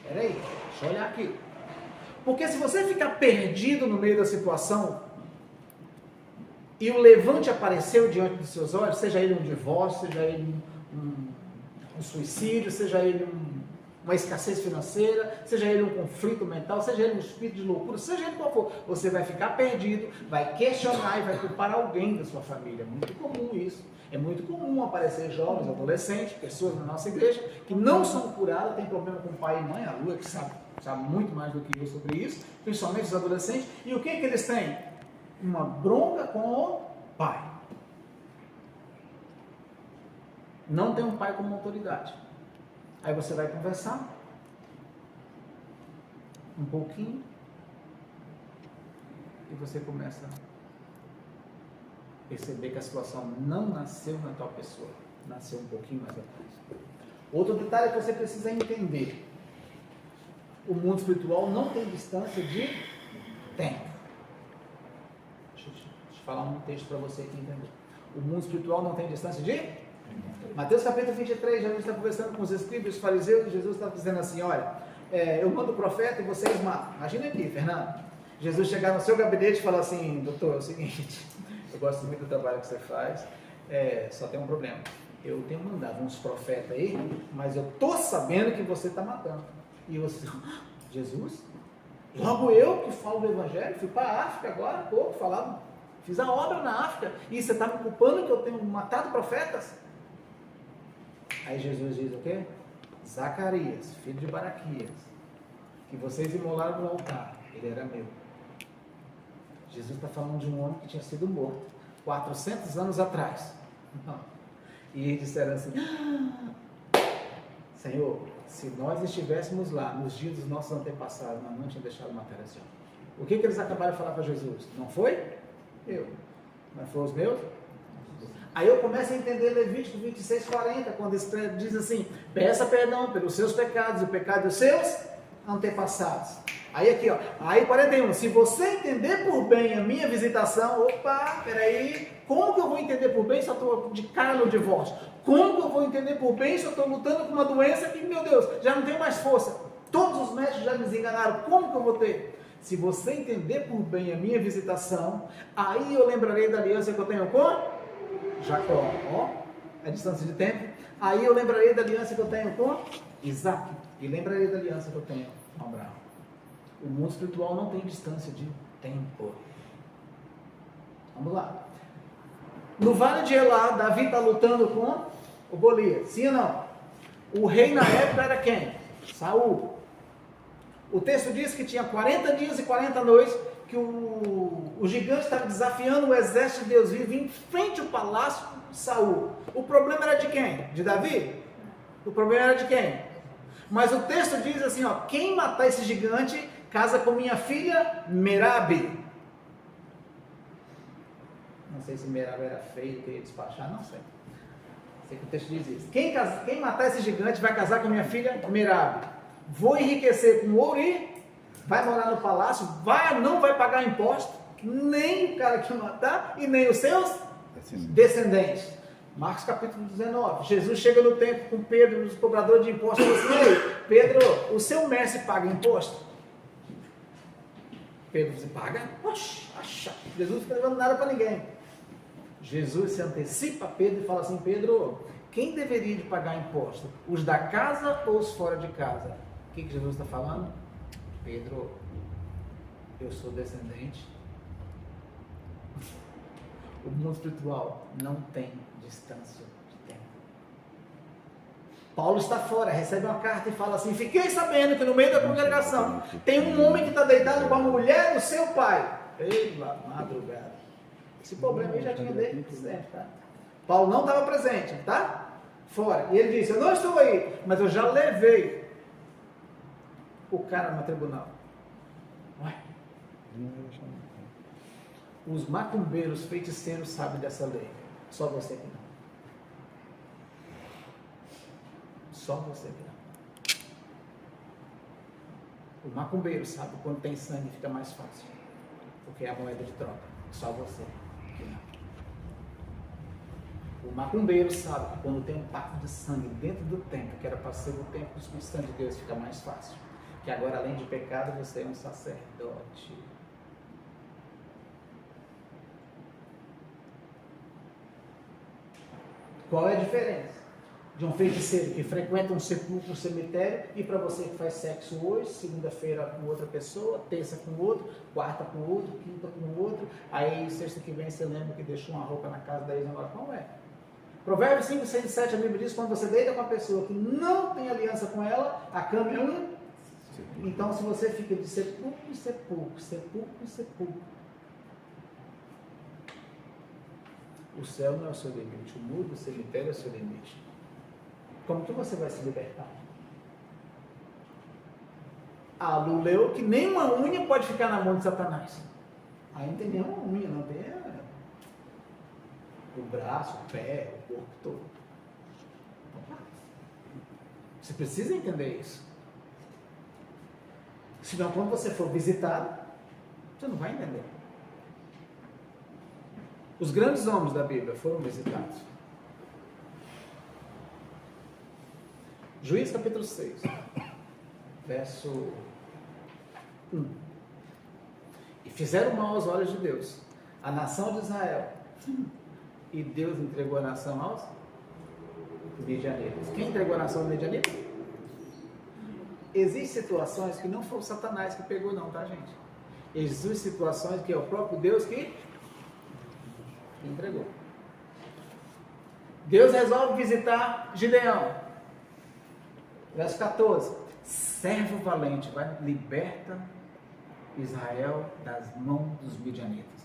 Peraí, deixa eu olhar aqui. Porque se você ficar perdido no meio da situação e o levante apareceu diante dos seus olhos, seja ele um divórcio, seja ele um suicídio, seja ele uma escassez financeira, seja ele um conflito mental, seja ele um espírito de loucura, seja ele qual for, você vai ficar perdido, vai questionar e vai culpar alguém da sua família. É muito comum isso. É muito comum aparecer jovens, adolescentes, pessoas na nossa igreja que não são curadas, tem problema com pai e mãe, a Lua que sabe muito mais do que eu sobre isso, principalmente os adolescentes. E o que eles têm? Uma bronca com o pai. Não tem um pai como autoridade. Aí você vai conversar um pouquinho e você começa a perceber que a situação não nasceu na tua pessoa, nasceu um pouquinho mais atrás. Outro detalhe que você precisa entender: o mundo espiritual não tem distância de tempo. Deixa eu falar um texto para você aqui entender. O mundo espiritual não tem distância de Mateus capítulo 23, Jesus está conversando com os escribas, os fariseus, e Jesus está dizendo assim: olha, eu mando o profeta e vocês matam. Imagina aqui, Fernando, Jesus chegar no seu gabinete e falar assim: doutor, é o seguinte, eu gosto muito do trabalho que você faz, só tem um problema, eu tenho mandado uns profetas aí, mas eu estou sabendo que você está matando. E você, Jesus, logo eu que falo do evangelho, fui para a África agora há pouco, fiz a obra na África, e você está me culpando que eu tenho matado profetas? Aí Jesus diz o quê? Zacarias, filho de Baraquias, que vocês imolaram no altar, ele era meu. Jesus está falando de um homem que tinha sido morto 400 anos atrás. E eles disseram assim: Senhor, se nós estivéssemos lá nos dias dos nossos antepassados, nós não tínhamos deixado matar esse homem. O que eles acabaram de falar para Jesus? Não foi eu, mas foi os meus. Aí eu começo a entender Levítico 26, 40, quando diz assim: peça perdão pelos seus pecados e o pecado dos seus antepassados. Aí aqui, ó, aí 41, se você entender por bem a minha visitação, opa, peraí, como que eu vou entender por bem se eu estou de cara no divórcio? Como que eu vou entender por bem se eu estou lutando com uma doença que, meu Deus, já não tenho mais força? Todos os médicos já me enganaram, como que eu vou ter? Se você entender por bem a minha visitação, aí eu lembrarei da aliança que eu tenho com Jacó, ó, a distância de tempo. Aí eu lembrarei da aliança que eu tenho com Isaac, e lembrarei da aliança que eu tenho com Abraão. O mundo espiritual não tem distância de tempo. Vamos lá. No vale de Elá, Davi está lutando com o Golias, sim ou não? O rei na época era quem? Saul. O texto diz que tinha 40 dias e 40 noites que o gigante estava desafiando o exército de Deus vivo em frente ao palácio de Saul. O problema era de quem? De Davi? O problema era de quem? Mas o texto diz assim, ó: quem matar esse gigante casa com minha filha Merabe. Não sei se Merabe era feio, queria despachar, não sei. Sei que o texto diz isso. Quem matar esse gigante vai casar com minha filha Merabe. Vou enriquecer com ouro e vai morar no palácio, não vai pagar imposto, nem o cara que matar e nem os seus descendentes. Marcos capítulo 19, Jesus chega no templo com Pedro, os cobradores de impostos, e diz assim: ei, Pedro, o seu mestre paga imposto? Pedro diz: paga? Oxe, Jesus não está levando nada para ninguém. Jesus se antecipa a Pedro e fala assim: Pedro, quem deveria de pagar imposto? Os da casa ou os fora de casa? O que Jesus está falando? Pedro, eu sou descendente. O mundo espiritual não tem distância de tempo. Paulo está fora, recebe uma carta e fala assim: fiquei sabendo que no meio da congregação tem um homem que está deitado com a mulher do seu pai. Pela madrugada. Esse problema aí já tinha desde sempre, tá? Paulo não estava presente, tá? Fora. E ele disse: eu não estou aí, mas eu já levei o cara no tribunal. Ué. Os macumbeiros, feiticeiros sabem dessa lei. Só você que não. Só você que não. O macumbeiro sabe quando tem sangue fica mais fácil, porque é a moeda de troca. Só você que não. O macumbeiro sabe que quando tem um pacto de sangue dentro do templo, que era para ser o templo do Espírito Santo de Deus, fica mais fácil. que agora além de pecado você é um sacerdote. Qual é a diferença de um feiticeiro que frequenta um sepulcro, um cemitério, e para você que faz sexo hoje, segunda-feira com outra pessoa, terça com outro, quarta com outro, quinta com outro, aí sexta que vem você lembra que deixou uma roupa na casa da ex-namorada? Qual é? Provérbios 5, 6 e 7, a Bíblia diz, quando você deita com uma pessoa que não tem aliança com ela, a cama é um. Então se você fica de sepulcro em sepulcro, sepulcro em sepulcro, o céu não é o seu limite, o muro do cemitério é o seu limite. Como que você vai se libertar? A Lu leu que nem uma unha pode ficar na mão de Satanás. Aí não tem nenhuma unha, não tem o braço, o pé, o corpo todo. Você precisa entender isso. Senão quando você for visitado, você não vai entender. Os grandes homens da Bíblia foram visitados. Juízes capítulo 6, verso 1. E fizeram mal aos olhos de Deus, a nação de Israel. E Deus entregou a nação aos midianitas. Quem entregou a nação aos midianitas? Existem situações que não foi o Satanás que pegou não, tá gente? Existem situações que é o próprio Deus que entregou. Deus resolve visitar Gideão. Verso 14. Servo valente, vai liberta Israel das mãos dos midianitas.